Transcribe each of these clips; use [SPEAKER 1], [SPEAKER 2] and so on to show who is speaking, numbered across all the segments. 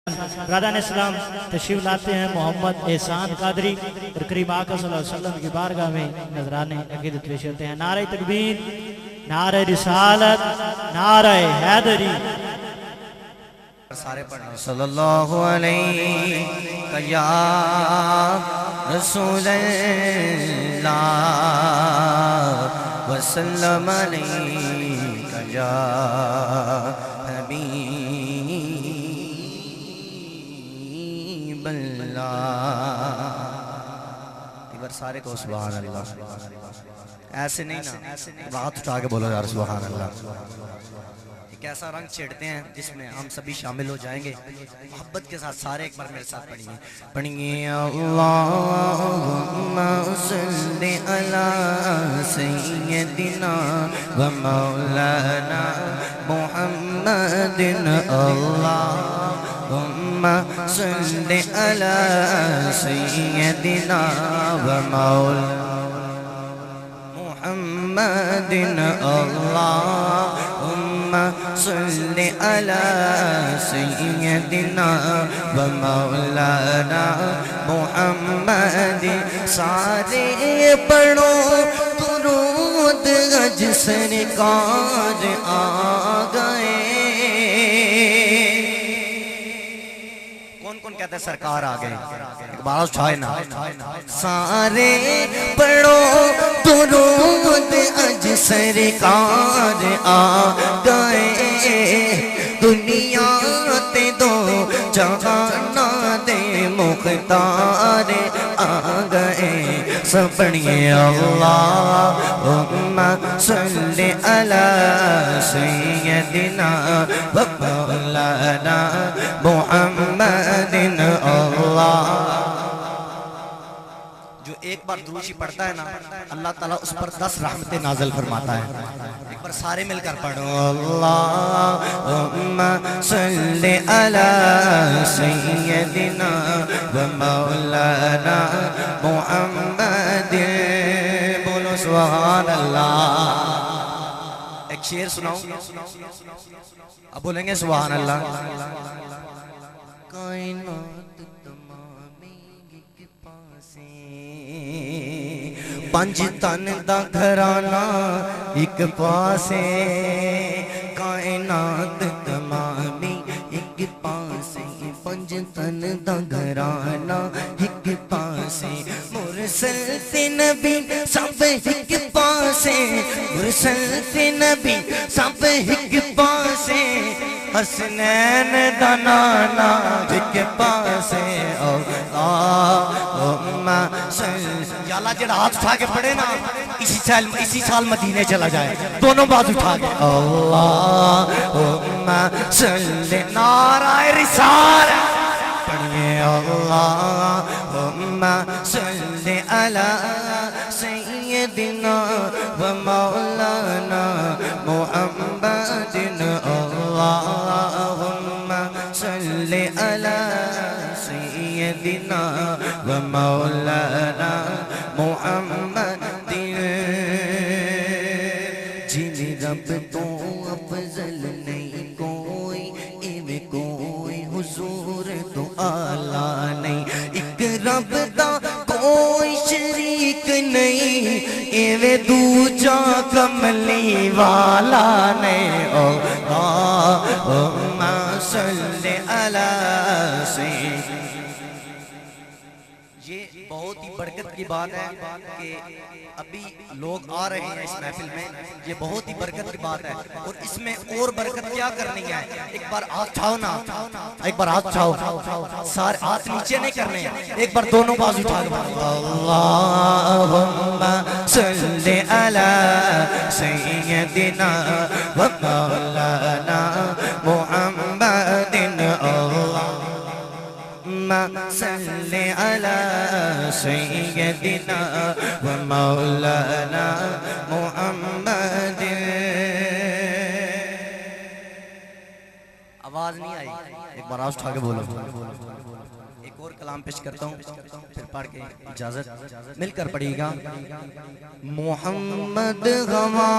[SPEAKER 1] برادران اسلام تشریف لاتے ہیں محمد احسان قادری اور قریب آقا صلی اللہ علیہ وسلم کی بارگاہ میں نذرانے عقیدت پیش کرتے ہیں۔ نعرہ تکبیر، نعرہ رسالت، نعرہ حیدری۔
[SPEAKER 2] سارے پڑھنا صلی اللہ علیہ یا رسول اللہ وسلم علیہ یا حبیب اللہ۔ ایک بار سارے کو سبحان اللہ، ایسے نہیں نا، ہاتھ اٹھا کے بولو یار سبحان اللہ۔ ایک ایسا رنگ چھیڑتے ہیں جس میں ہم سبھی شامل ہو جائیں گے، محبت کے ساتھ سارے ایک بار میرے ساتھ پڑھیں گے اللہم صلی علی سیدنا و مولانا محمد، اللہم صلی علی سیدنا و مولانا محمد، اللہم صلی علی سیدنا و مولانا محمد۔ سارے پڑھو درود اج سرکار آ گئے۔ کون کون کہتے ہیں سرکار آ گئے؟ ایک بار اٹھائے نا، سارے پڑھو درود اج سرکار آ گئے۔ دنیا تے دو جہانا دے مختار آ گئے۔ سب پڑھئے اللہم صلی علی سیدنا و مولانا محمد، اللہ۔ جو ایک بار دروشی پڑھتا ہے نا، اللہ تعالیٰ اس پر 10 رحمتیں نازل فرماتا ہے۔ ایک بار سارے مل کر پڑھو اللہم صلی علی سیدنا و مولانا محمد، بولو سبحان اللہ۔ ایک شعر سناؤں، اب بولیں گے سبحان اللہ۔ کائنات پنج تن دا گھرانا ایک پاسے، کائنات تمامی ایک پاسے، پنج تن دا گھرانا ایک پاسے، مرسل تے نبی سب ایک پاسے، مرسل تے نبی سب ایک پاسے، حسنین دا نانا ایک پاسے، اللہم صلی۔ یا اللہ جڑا ہاتھ اٹھا کے پڑھے نا اسی سال مدینے چلا جائے، دونوں بات اٹھا کے اللہم صلی، نعرہ رسالت پڑھئے اللہم صلی علی سیدنا و مولانا محمد، اللہم صلی علی سیدنا و مولانا محمد۔ جن رب تو افضل نہیں کوئی، ایویں کوئی حضور تو اعلیٰ نہیں، ایک رب دا کوئی شریک نہیں، ایویں دوجا کملی والا نہیں، اللہم صلی علی سیدنا۔ یہ بہت ہی برکت کی بات ہے کہ ابھی لوگ آ رہے ہیں اس محفل میں، یہ بہت ہی برکت کی بات ہے، اور اس میں اور برکت کیا کرنی ہے؟ ایک بار ہاتھ اٹھاؤ نا، ایک بار ہاتھ اٹھاؤ، سارے ہاتھ نیچے نہیں کرنے ہیں، ایک بار دونوں بازو اٹھا کے اللہم صلی علی سیدنا و مولانا محمد، اللہم صلی علی سیدنا و مولانا محمد۔ آواز نہیں آئی، ایک بار آواز اٹھا کے بولو۔ ایک اور کلام پیش کرتا ہوں، پھر پڑھ کے اجازت، مل کر پڑھیے گا۔ محمد ہمارے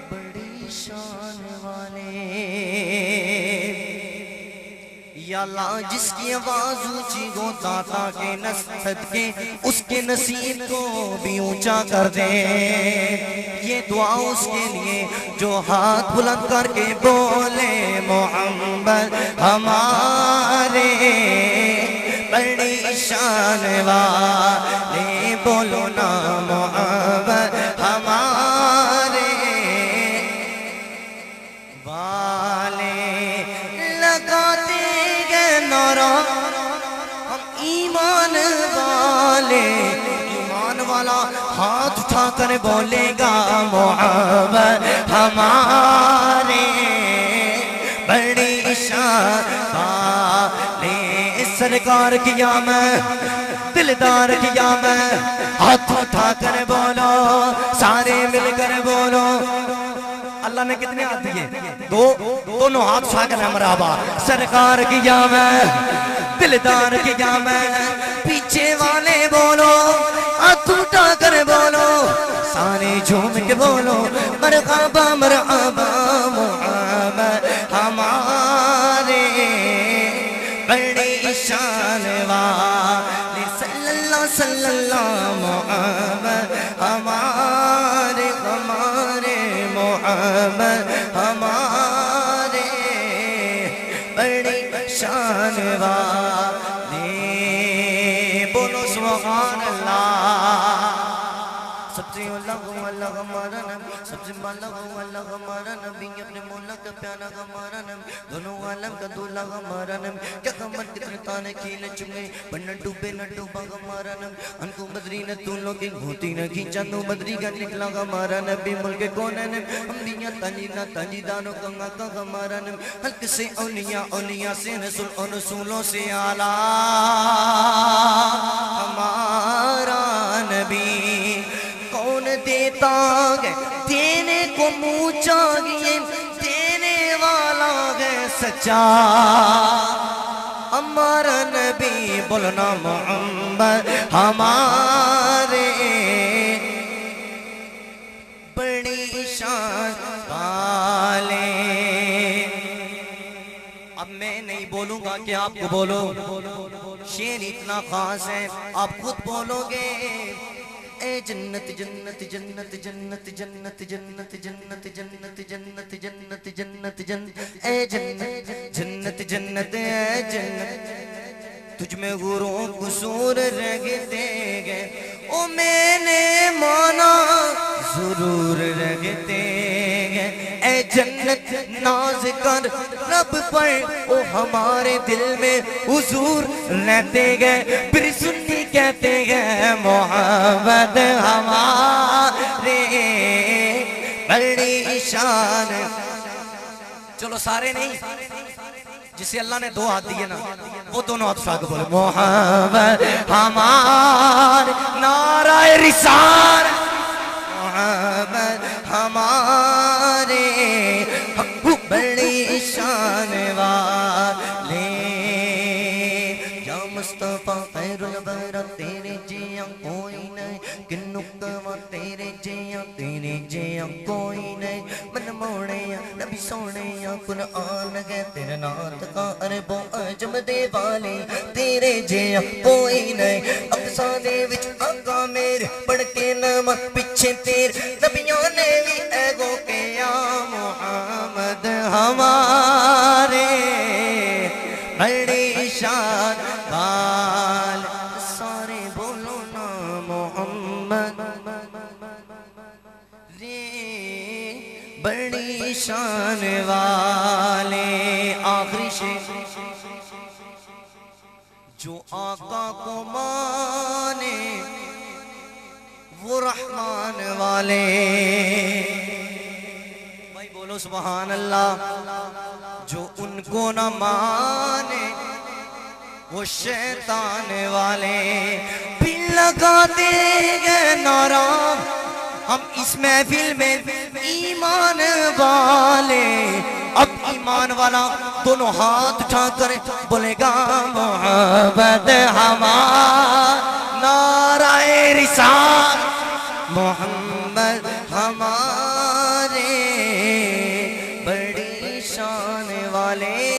[SPEAKER 2] بڑی شان جس کی آواز اونچی ہو داتا کے نصحت کے اس کے نصیب کو بھی اونچا کر دے. یہ دعا اس کے لیے جو ہاتھ بلند کر کے بولے محمد ہمارے بڑی شان والے. بولو نا محمد ہمارے والے. لگاتے گئے نعرہ ہم ایمان والے. ایمان والا ہاتھ اٹھا کر بولے گا محمد ہمارے بڑی شان والے. سرکار کیا میں دلدار کیا میں ہاتھ اٹھا کر بولو سارے مل کر بولو. اللہ نے کتنے ہاتھ دیے؟ دونوں ہاتھ اٹھا کر مرحبا. سرکار کیا میں دلدار کیا میں. پیچھے والے بولو ہاتھ اٹھا کر بولو سارے جھوم کے بولو مرحبا مرحبا محمد ہمارے بڑی شان والے. صلی اللہ محمد ہمارے ہمارے محمد ہمارے بڑی شان والے. بولو سبحان اللہ. سب سے اللہ ہمارا نبی سب سے اللہ ہمارا نبی. اپنے مولا کا پیارا ہمارا نبی دونوں عالم کا دولا ہمارا نبی. کیا خبر کتنے تانے کھیلے چنگے پر نہ ڈوبے نہ ڈوبا ہمارا نبی. ان کو بدری نہ تولوں کی گھوتی نہ کھینچا تو بدری کا نکلا ہمارا نبی. ملک کون ہے نبی انبیاء تنجیدہ تنجیدانوں کا آقا ہمارا نبی. حلق سے اولیاء اولیاء سے رسول اور رسولوں سے اعلیٰ ہمارا نبی. کون دیتا ہے دینے کو منہ چاہیے دینے والا ہے سچا ہمارا نبی. بولنا محمد ہمارے بڑی شان والے. اب میں نہیں بولوں گا کہ آپ کو بولو. شعر اتنا خاص ہے آپ خود بولو گے. اے جنت جنت جنت جنت جنت جنت جنت جنت جنت جنت جنت جنت اے جنت جنت جنت اے جنت تجھ میں غرور قصور رہتے گئے او میں نے مانا ضرور رہتے گئے. اے جنت ناز کر رب پر او ہمارے دل میں حضور رہتے گئے. پھر سنی کہتے گئے محمد ہمارے بڑی شان. چلو سارے نہیں جسے اللہ نے دو ہاتھ دیے نا وہ دونوں ہاتھ اٹھا کے بولے محمد ہمارے نعرہ رسالت محمد ہمارے بڑی شان والے. یا مصطفیٰ خیر البرا تیرے جیاں کوئی نہیں کنکوا تیرے جیاں کوئی نہیں. من موڑے نبی سونے قرآن ہے تیرے نات کا عرب و عجم دے والے تیرے جیاں کوئی نہیں. اقصا دے وچ آقا میرے پڑھ کے نام پیچھے تیرے نبیوں نے بھی ایگو کہ یا محمد ہمارے بڑی شان والے. سارے بولو نا محمد بڑی شان والے. آخری شعر جو آقا کو مانے وہ رحمان والے. بھائی بولو سبحان اللہ. جو ان کو نہ مانے وہ شیطان والے. بھی لگاتے گئے نعرہ ہم اس محفل میں ایمان والے. اب ایمان والا دونوں ہاتھ اٹھا کر بولے گا محمد ہمارا نعرہ رسالت محمد ہمارے بڑی شان والے.